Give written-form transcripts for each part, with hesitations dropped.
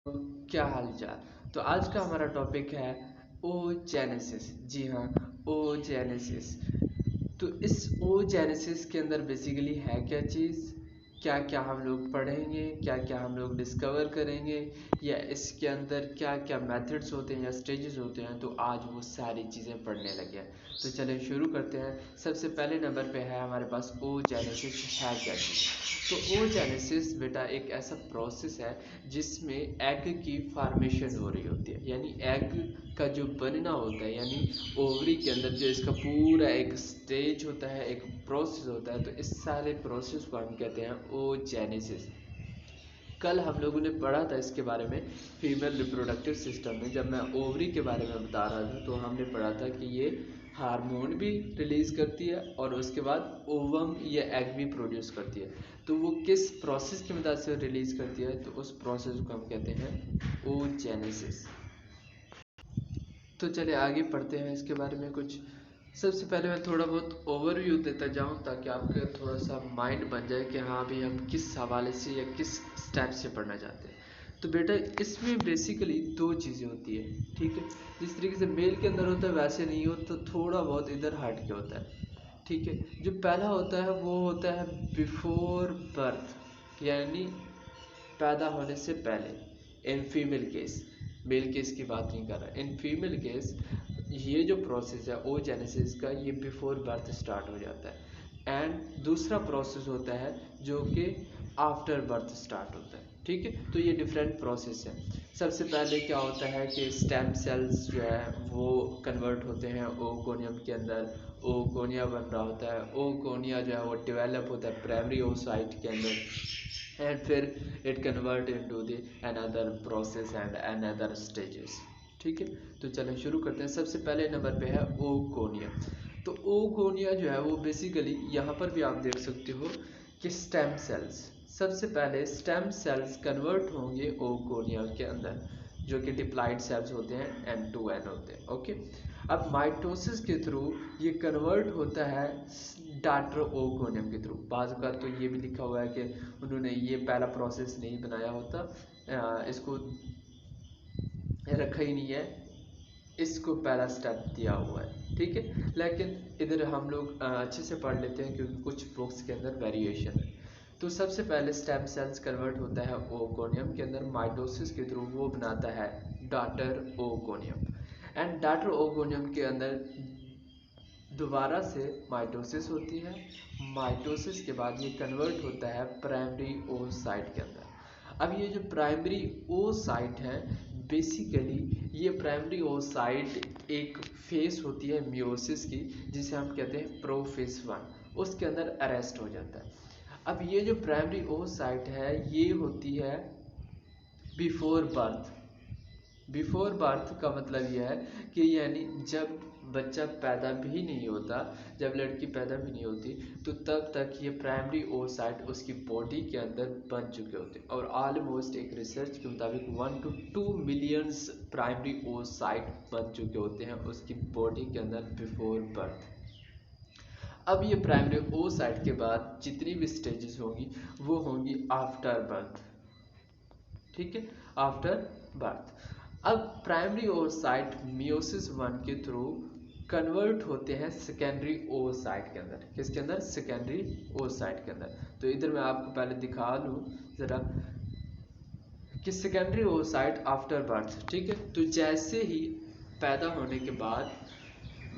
क्या हाल चाल। तो आज का हमारा टॉपिक है ओजेनेसिस। जी हाँ, ओजेनेसिस। तो इस ओजेनेसिस के अंदर बेसिकली है क्या चीज़, क्या क्या हम लोग पढ़ेंगे, क्या क्या हम लोग डिस्कवर करेंगे, या इसके अंदर क्या क्या मेथड्स होते हैं या स्टेजेस होते हैं, तो आज वो सारी चीज़ें पढ़ने लगे हैं। तो चलिए शुरू करते हैं। सबसे पहले नंबर पे है हमारे पास ओजेनेसिस है क्या चीज़। तो ओजेनेसिस बेटा एक ऐसा प्रोसेस है जिसमें एग की फॉर्मेशन हो रही होती है, यानी एग का जो बनना होता है, यानी ओवरी के अंदर जो इसका पूरा एक स्टेज होता है, एक प्रोसेस होता है। तो इस सारे प्रोसेस को हम कहते हैं ओजेनेसिस। कल हम लोगों ने पढ़ा था इसके बारे में फीमेल रिप्रोडक्टिव सिस्टम में, जब मैं ओवरी के बारे में बता रहा था तो हमने पढ़ा था कि ये हार्मोन भी रिलीज़ करती है और उसके बाद ओवम या एग भी प्रोड्यूस करती है। तो वो किस प्रोसेस की मदद से रिलीज़ करती है, तो उस प्रोसेस को हम कहते हैं ओजेनेसिस। तो चलिए आगे पढ़ते हैं इसके बारे में कुछ। सबसे पहले मैं थोड़ा बहुत ओवरव्यू देता जाऊं ताकि आपका थोड़ा सा माइंड बन जाए कि हाँ भाई हम किस हवाले से या किस स्टेप से पढ़ना चाहते हैं। तो बेटा इसमें बेसिकली दो चीज़ें होती है, ठीक है। जिस तरीके से मेल के अंदर होता है वैसे नहीं हो, तो थोड़ा बहुत इधर हट के होता है, ठीक है। जो पहला होता है वो होता है बिफोर बर्थ, यानी पैदा होने से पहले। In female case, male case की बात नहीं कर रहा, इन फीमेल केस ये जो प्रोसेस है ओजेनेसिस का, ये बिफोर बर्थ स्टार्ट हो जाता है। एंड दूसरा प्रोसेस होता है जो कि आफ्टर बर्थ स्टार्ट होता है, ठीक है। तो ये डिफरेंट प्रोसेस है। सबसे पहले क्या होता है कि स्टेम सेल्स जो है वो कन्वर्ट होते हैं ओगोनियम के अंदर, ओगोनिया बन रहा होता है। ओगोनिया जो है वो डेवलप होता है प्राइमरी ओसाइट के अंदर, एंड फिर it convert into the another process and another stages, ठीक है। तो चलो शुरू करते हैं। सबसे पहले नंबर पे है ओगोनिया। तो ओगोनिया जो है वो बेसिकली यहाँ पर भी आप देख सकते हो कि स्टेम सेल्स, सबसे पहले स्टेम सेल्स कन्वर्ट होंगे ओगोनिया के अंदर, जो कि डिप्लाइड सेल्स होते हैं, N2N होते हैं, ओके। अब माइटोसिस के थ्रू ये कन्वर्ट होता है डाटर ओगोनियम के थ्रू। बाज़ का तो ये भी लिखा हुआ है कि उन्होंने ये पहला प्रोसेस नहीं बनाया होता, इसको रखा ही नहीं है, इसको पहला स्टेप दिया हुआ है, ठीक है। लेकिन इधर हम लोग अच्छे से पढ़ लेते हैं क्योंकि कुछ बुक्स के अंदर वेरिएशन है। तो सबसे पहले स्टेम सेल्स कन्वर्ट होता है ओगोनियम के अंदर, माइटोसिस के थ्रू वो बनाता है daughter oogonium. And daughter oogonium के अंदर दोबारा से माइटोसिस होती है। माइटोसिस के बाद ये कन्वर्ट होता है प्राइमरी ओसाइट के अंदर। अब ये जो प्राइमरी ओसाइट है, बेसिकली ये प्राइमरी ओसाइट एक फेस होती है मियोसिस की, जिसे हम कहते हैं प्रोफेस 1, उसके अंदर अरेस्ट हो जाता है। अब ये जो प्राइमरी ओसाइट है ये होती है बिफोर बर्थ। बिफोर बर्थ का मतलब यह है कि यानी जब बच्चा पैदा भी नहीं होता, जब लड़की पैदा भी नहीं होती, तो तब तक ये प्राइमरी ओसाइट उसकी बॉडी के अंदर बन चुके होते हैं। और ऑलमोस्ट एक रिसर्च के मुताबिक 1 to 2 मिलियंस प्राइमरी ओसाइट बन चुके होते हैं उसकी बॉडी के अंदर बिफोर बर्थ। अब ये प्राइमरी ओसाइट के बाद जितनी भी स्टेजेस होंगी वो होंगी आफ्टर बर्थ, ठीक है, आफ्टर बर्थ। अब प्राइमरी ओसाइट मियोसिस 1 के थ्रू कन्वर्ट होते हैं सेकेंडरी ओसाइट के अंदर। किसके अंदर? सेकेंडरी ओसाइट के अंदर। तो इधर मैं आपको पहले दिखा लूँ ज़रा कि सेकेंडरी ओसाइट आफ्टर बर्थ, ठीक है। तो जैसे ही पैदा होने के बाद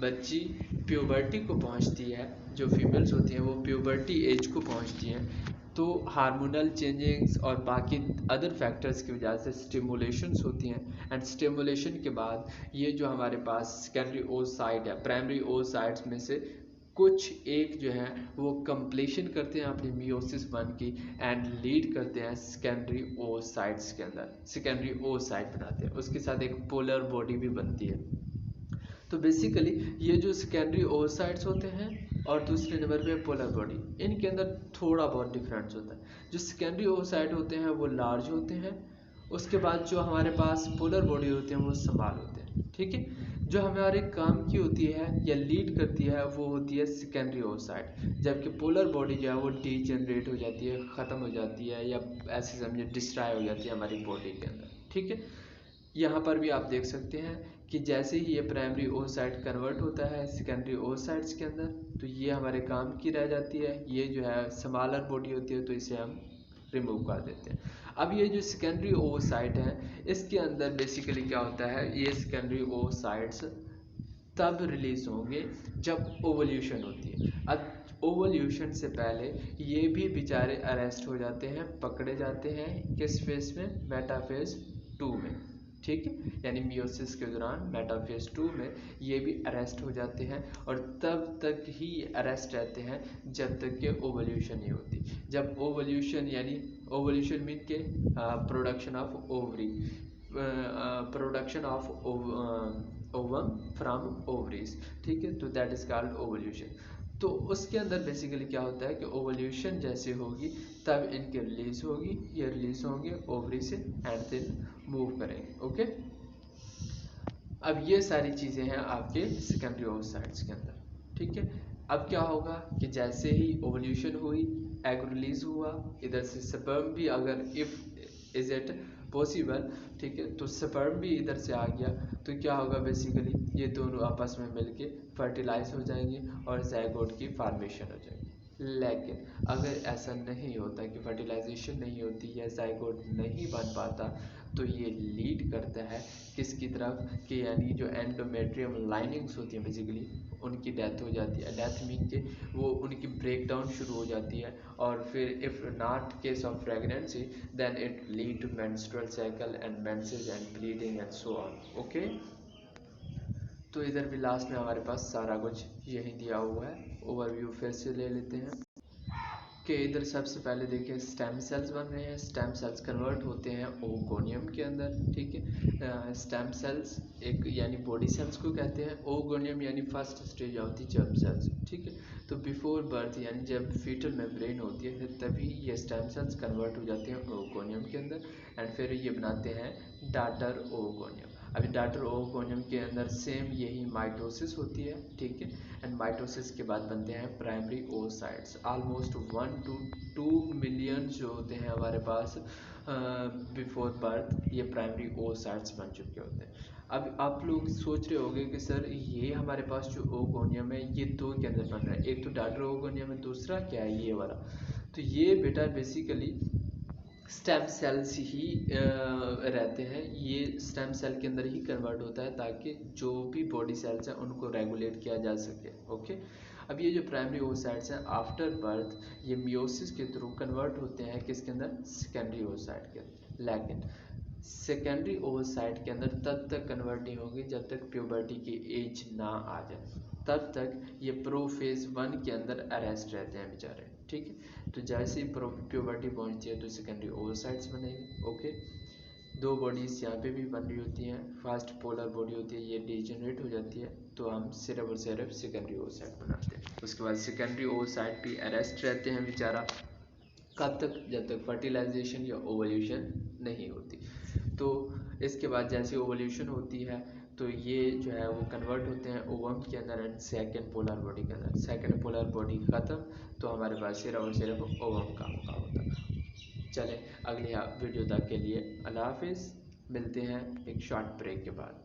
बच्ची प्यूबर्टी को पहुंचती है, जो फीमेल्स होती हैं वो प्यूबर्टी एज को पहुंचती हैं, तो हार्मोनल चेंजिंग्स और बाकी अदर फैक्टर्स की वजह से स्टिमुलेशंस होती हैं। एंड स्टिमुलेशन के बाद ये जो हमारे पास सेकेंडरी ओसाइट है, प्राइमरी ओसाइट्स में से कुछ एक जो है वो कंप्लीशन करते हैं अपनी मियोसिस 1 की, एंड लीड करते हैं सेकेंडरी ओसाइट्स के अंदर, सेकेंडरी ओसाइट बनाते हैं, उसके साथ एक पोलर बॉडी भी बनती है। तो बेसिकली ये जो सेकेंडरी ओवरसाइट्स होते हैं और दूसरे नंबर पे पोलर बॉडी, इनके अंदर थोड़ा बहुत डिफरेंस होता है। जो सेकेंडरी ओवरसाइट होते हैं वो लार्ज होते हैं, उसके बाद जो हमारे पास पोलर बॉडी होते हैं वो स्मॉल होते हैं, ठीक है। जो हमारे काम की होती है या लीड करती है वो होती है सेकेंडरी ओवरसाइट, जबकि पोलर बॉडी जो है वो डीजेनरेट हो जाती है, ख़त्म हो जाती है, या ऐसे समझे डिस्ट्रॉय हो जाती है हमारी बॉडी के अंदर, ठीक है। यहाँ पर भी आप देख सकते हैं कि जैसे ही ये प्राइमरी oocyte कन्वर्ट होता है सेकेंडरी oocytes के अंदर, तो ये हमारे काम की रह जाती है। ये जो है स्मॉलर बॉडी होती है, तो इसे हम रिमूव कर देते हैं। अब ये जो सेकेंडरी oocyte है, इसके अंदर बेसिकली क्या होता है, ये सेकेंडरी oocytes तब रिलीज होंगे जब ओवल्यूशन होती है। अब ओवल्यूशन से पहले ये भी बेचारे अरेस्ट हो जाते हैं, पकड़े जाते हैं किस फेज में, मेटाफेज 2 में। ठीक है, यानी मियोसिस के दौरान मेटाफेज 2 में ये भी अरेस्ट हो जाते हैं, और तब तक ही अरेस्ट रहते हैं जब तक कि ओवल्यूशन नहीं होती। जब ओवल्यूशन यानी ओवल्यूशन मीन के production of ovary, production of ovum from ovaries, ठीक है, तो दैट इज कॉल्ड ओवल्यूशन। तो उसके अंदर बेसिकली क्या होता है कि ओवल्यूशन जैसे होगी तब इनके रिलीज होगी, ये रिलीज होंगे ओवरी से एंड देन मूव करेंगे। ओके, अब ये सारी चीज़ें हैं आपके सेकेंडरी oocytes के अंदर। ठीक है, अब क्या होगा कि जैसे ही ओवल्यूशन हुई, एग रिलीज हुआ, इधर से स्पर्म भी, अगर इफ इज इट पॉसिबल, ठीक है, तो स्पर्म भी इधर से आ गया, तो क्या होगा बेसिकली ये दोनों आपस में मिलके फर्टिलाइज हो जाएंगे और ज़ायगोट की फॉर्मेशन हो जाएगी। लेकिन अगर ऐसा नहीं होता कि फर्टिलाइजेशन नहीं होती या ज़ायगोट नहीं बन पाता, तो ये लीड करता है किसकी तरफ कि यानी जो एंडोमेट्रियम लाइनिंग्स होती हैं बेसिकली उनकी डेथ हो जाती है। डेथ मीन के वो उनकी ब्रेक डाउन शुरू हो जाती है, और फिर if not case of pregnancy then it lead to menstrual cycle and menses and bleeding and so on. Okay, तो इधर भी लास्ट में हमारे पास सारा कुछ यही दिया हुआ है। ओवरव्यू फिर से ले लेते हैं कि इधर सबसे पहले देखिए स्टेम सेल्स बन रहे हैं। स्टेम सेल्स कन्वर्ट होते हैं ओगोनियम के अंदर। ठीक है, स्टेम सेल्स एक यानी बॉडी सेल्स को कहते हैं, ओगोनियम यानी first stage of the germ cells. ठीक है, तो बिफोर बर्थ यानी जब फीटल मेम्ब्रेन होती है तभी ये स्टेम सेल्स कन्वर्ट हो जाते हैं ओगोनियम के अंदर, एंड फिर ये बनाते हैं डाटर ओगोनियम। अभी डाटर ओगोनियम के अंदर सेम यही माइटोसिस होती है। ठीक है, एंड माइटोसिस के बाद बनते हैं primary oocytes। Almost 1 to 2 million जो होते हैं हमारे पास बिफोर बर्थ, ये प्राइमरी oocytes बन चुके होते हैं। अब आप लोग सोच रहे होंगे कि सर ये हमारे पास जो ओगोनियम है ये दो के अंदर बन रहा है, एक तो डाटर ओगोनियम है, दूसरा क्या है ये वाला। तो ये बेटा बेसिकली स्टेम सेल्स ही रहते हैं, ये स्टेम सेल के अंदर ही कन्वर्ट होता है ताकि जो भी बॉडी सेल्स हैं उनको रेगुलेट किया जा सके। ओके, अब ये जो प्राइमरी oocytes हैं आफ्टर बर्थ ये मियोसिस के थ्रू कन्वर्ट होते हैं किसके अंदर, सेकेंडरी oocyte के अंदर। लेकिन सेकेंडरी oocyte के अंदर तब तक कन्वर्ट नहीं होंगे जब तक प्यूबर्टी की एज ना आ जाए, तब तक ये प्रोफेज 1 के अंदर अरेस्ट रहते हैं बेचारे। ठीक है, तो जैसे ही प्यूबर्टी पहुंचती है तो सेकेंडरी oocytes बनेंगे। ओके, दो बॉडीज़ यहाँ पे भी बन रही होती हैं, फास्ट पोलर बॉडी होती है, ये डिजेनरेट हो जाती है, तो हम सिर्फ और सिर्फ सेकेंडरी oocyte बनाते हैं। उसके बाद सेकेंडरी oocyte भी अरेस्ट रहते हैं बेचारा, कब तक, जब तक फर्टिलाइजेशन या ओवल्यूशन नहीं होती। तो इसके बाद जैसे ओवल्यूशन होती है तो ये जो है वो कन्वर्ट होते हैं ओवम के अंदर एंड सेकेंड पोलर बॉडी के अंदर। सेकेंड पोलर बॉडी ख़त्म तो हमारे पास सिर्फ और सिर्फ ओवम का मौका होता है। चलें अगली वीडियो तक के लिए अल्लाह हाफिज़, मिलते हैं एक शॉर्ट ब्रेक के बाद।